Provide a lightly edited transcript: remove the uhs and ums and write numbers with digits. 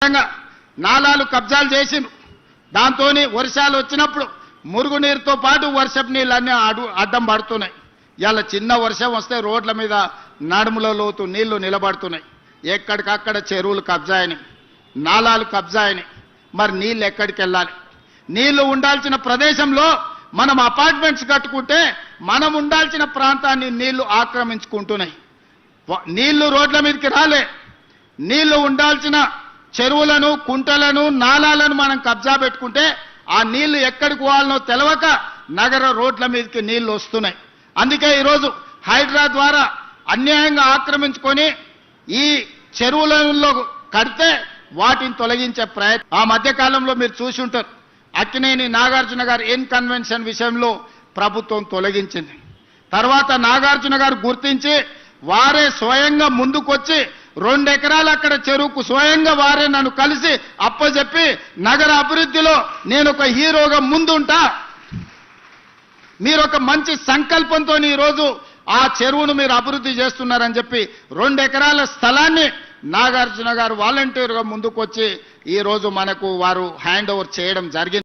నాలాలు కబ్జాలు చేసిండ్రు. దాంతోని వర్షాలు వచ్చినప్పుడు మురుగునీరుతో పాటు వర్షపు నీళ్ళన్నీ అడ్డం పడుతున్నాయి. ఇలా చిన్న వర్షం వస్తే రోడ్ల మీద నడుముల లోతు నీళ్లు నిలబడుతున్నాయి. ఎక్కడికక్కడ చెరువులు కబ్జా అయినాయి, నాలాలు కబ్జా అయినాయి. మరి నీళ్ళు ఎక్కడికి వెళ్ళాలి? నీళ్లు ఉండాల్సిన ప్రదేశంలో మనం అపార్ట్మెంట్స్ కట్టుకుంటే మనం ఉండాల్సిన ప్రాంతాన్ని నీళ్లు ఆక్రమించుకుంటున్నాయి. నీళ్లు రోడ్ల మీదకి రాలే. నీళ్లు ఉండాల్సిన చెరువులను, కుంటలను, నాలాలను మనం కబ్జా పెట్టుకుంటే ఆ నీళ్లు ఎక్కడికి పోవాలనో తెలవక నగర రోడ్ల మీదకి నీళ్లు వస్తున్నాయి. అందుకే ఈరోజు హైడ్రా ద్వారా అన్యాయంగా ఆక్రమించుకొని ఈ చెరువులలో కడితే వాటిని తొలగించే ప్రయత్నం ఆ మధ్యకాలంలో మీరు చూసి ఉంటారు. అక్కినేని నాగార్జున గారు ఇన్కన్వెన్షన్ విషయంలో ప్రభుత్వం తొలగించింది. తర్వాత నాగార్జున గారు గుర్తించి వారే స్వయంగా ముందుకొచ్చి 2 ఎకరాలు అక్కడ చెరువుకు స్వయంగా వారే నన్ను కలిసి అప్పచెప్పి నగర అభివృద్ధిలో నేను ఒక హీరోగా ముందుంటా, మీరు ఒక మంచి సంకల్పంతో ఈరోజు ఆ చెరువును మీరు అభివృద్ధి చేస్తున్నారని చెప్పి 2 ఎకరాల స్థలాన్ని నాగార్జున గారు వాలంటీర్గా ముందుకొచ్చి ఈరోజు మనకు వారు హ్యాండ్ ఓవర్ చేయడం జరిగింది.